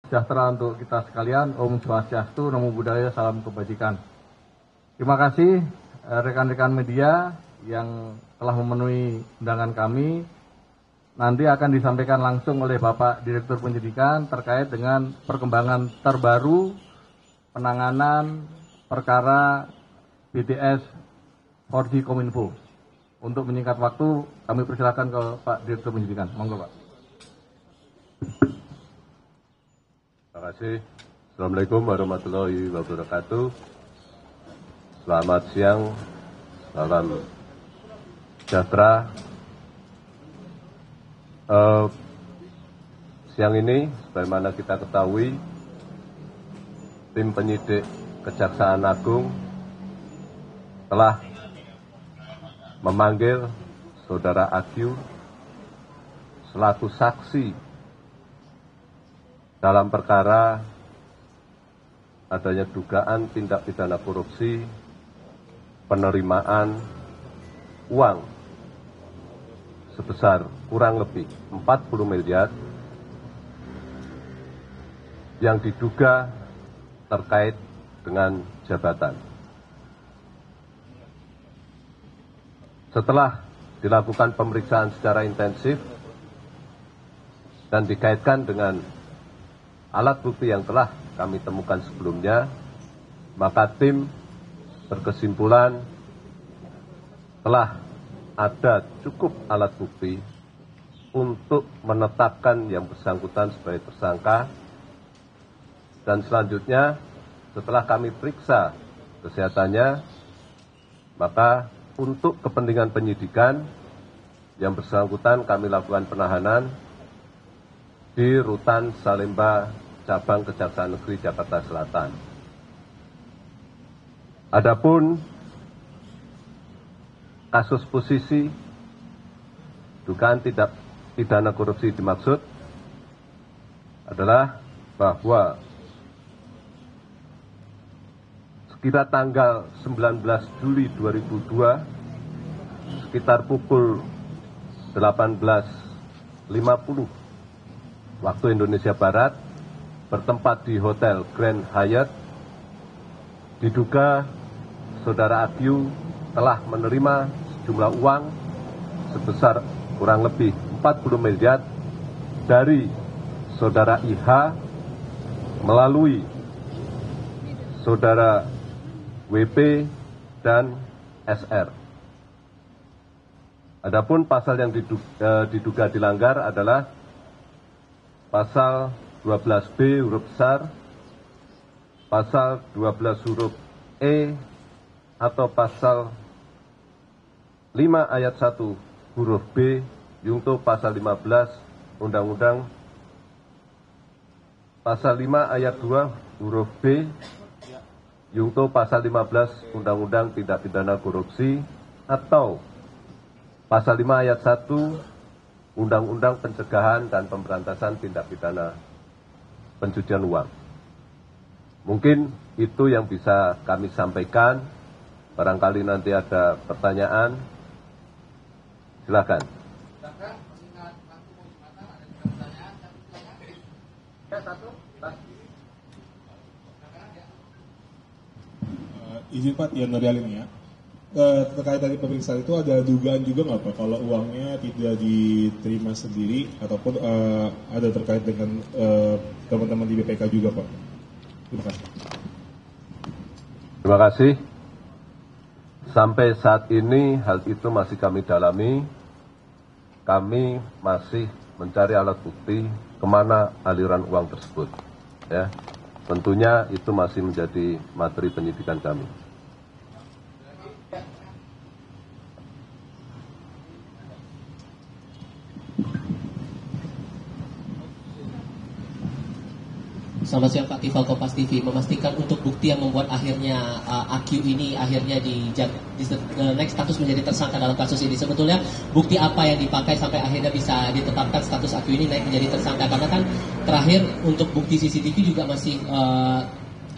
Sejahtera untuk kita sekalian. Om Swastiastu, Namo Buddhaya, salam kebajikan. Terima kasih rekan-rekan media yang telah memenuhi undangan kami. Nanti akan disampaikan langsung oleh Bapak Direktur Penyidikan terkait dengan perkembangan terbaru penanganan perkara BTS 4G Kominfo. Untuk menyingkat waktu, kami persilakan ke Pak Direktur Penyidikan. Monggo, Pak. Terima kasih. Assalamualaikum warahmatullahi wabarakatuh. Selamat siang, salam sejahtera. Siang ini, sebagaimana kita ketahui, tim penyidik Kejaksaan Agung telah memanggil Saudara AQ selaku saksi dalam perkara adanya dugaan tindak pidana korupsi penerimaan uang sebesar kurang lebih 40 miliar yang diduga terkait dengan jabatan. Setelah dilakukan pemeriksaan secara intensif dan dikaitkan dengan alat bukti yang telah kami temukan sebelumnya, maka tim berkesimpulan telah ada cukup alat bukti untuk menetapkan yang bersangkutan sebagai tersangka, dan selanjutnya setelah kami periksa kesehatannya, maka untuk kepentingan penyidikan yang bersangkutan kami lakukan penahanan di Rutan Salemba, Cabang Kejaksaan Negeri Jakarta Selatan. Adapun kasus posisi dugaan tindak pidana korupsi dimaksud adalah bahwa sekitar tanggal 19 Juli 2002 sekitar pukul 18.50 waktu Indonesia Barat, bertempat di Hotel Grand Hyatt, diduga Saudara AQ telah menerima sejumlah uang sebesar kurang lebih 40 miliar dari Saudara IH melalui Saudara WP dan SR. Adapun pasal yang diduga dilanggar adalah Pasal 12B huruf besar, Pasal 12 huruf E, atau Pasal 5 ayat 1 huruf B, yungto Pasal 15 Undang-Undang, Pasal 5 ayat 2 huruf B, yungto Pasal 15 Undang-Undang Tindak Pidana Korupsi, atau Pasal 5 ayat 1 Undang-Undang Pencegahan dan Pemberantasan Tindak Pidana Pencucian Uang. Mungkin itu yang bisa kami sampaikan. Barangkali nanti ada pertanyaan. Silakan. Izin Pak, Yan Nurialin ya. Terkait dari pemeriksaan itu ada dugaan juga nggak Pak kalau uangnya tidak diterima sendiri ataupun ada terkait dengan teman-teman di BPK juga Pak? Terima kasih. Terima kasih. Sampai saat ini hal itu masih kami dalami. Kami masih mencari alat bukti kemana aliran uang tersebut. Ya, tentunya itu masih menjadi materi penyidikan kami. Selamat siang Pak Tifal, Kompas TV. Memastikan untuk bukti yang membuat akhirnya AQ ini akhirnya naik status menjadi tersangka dalam kasus ini. Sebetulnya bukti apa yang dipakai sampai akhirnya bisa ditetapkan status AQ ini naik menjadi tersangka? Karena kan terakhir untuk bukti CCTV juga masih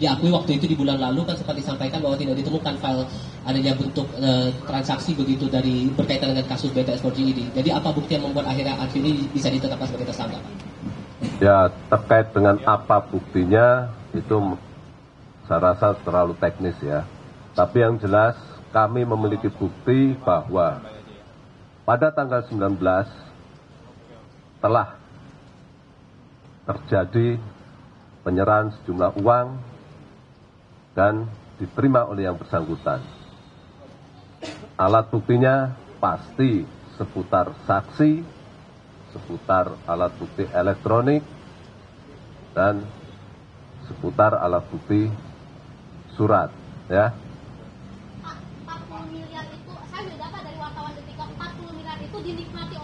diakui waktu itu di bulan lalu kan sempat disampaikan bahwa tidak ditemukan file adanya bentuk transaksi begitu dari berkaitan dengan kasus BTS 4G ini. Jadi apa bukti yang membuat akhirnya AQ ini bisa ditetapkan sebagai tersangka Pak? Ya, terkait dengan apa buktinya itu saya rasa terlalu teknis ya. Tapi yang jelas kami memiliki bukti bahwa pada tanggal 19 telah terjadi penyerahan sejumlah uang dan diterima oleh yang bersangkutan. Alat buktinya pasti seputar saksi, seputar alat bukti elektronik, dan seputar alat bukti surat, ya. 40 miliar itu, saya sudah dapat dari wartawan Detik, 40 miliar itu dinikmati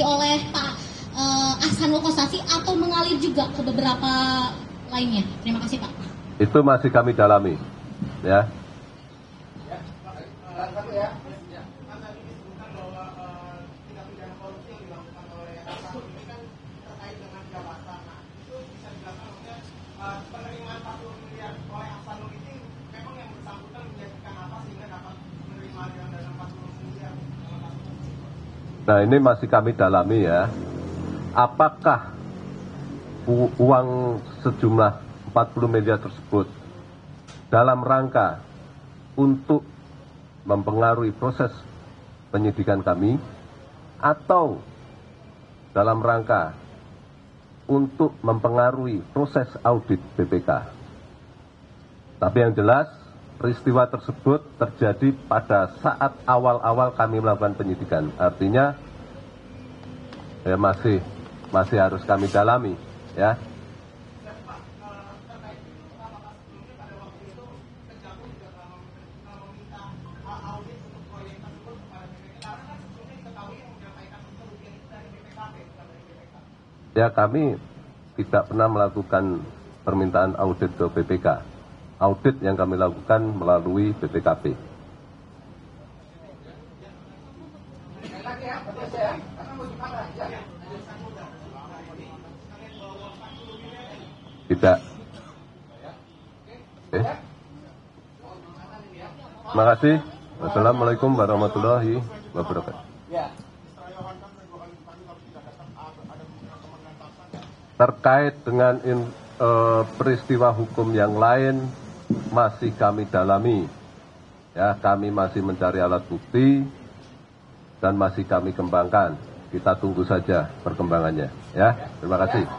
oleh Pak Ahsanul Kossasi atau mengalir juga ke beberapa lainnya. Terima kasih Pak. Itu masih kami dalami, ya. Nah, ini masih kami dalami ya. Apakah uang sejumlah 40 miliar tersebut dalam rangka untuk mempengaruhi proses penyidikan kami atau dalam rangka untuk mempengaruhi proses audit BPK. Tapi yang jelas peristiwa tersebut terjadi pada saat awal-awal kami melakukan penyidikan. Artinya ya masih harus kami dalami, ya. Ya, kami tidak pernah melakukan permintaan audit ke BPK. Audit yang kami lakukan melalui BPKP. Tidak. Oke. Terima kasih. Wassalamualaikum warahmatullahi wabarakatuh. Terkait dengan peristiwa hukum yang lain masih kami dalami, ya, kami masih mencari alat bukti dan masih kami kembangkan. Kita tunggu saja perkembangannya, ya. Terima kasih.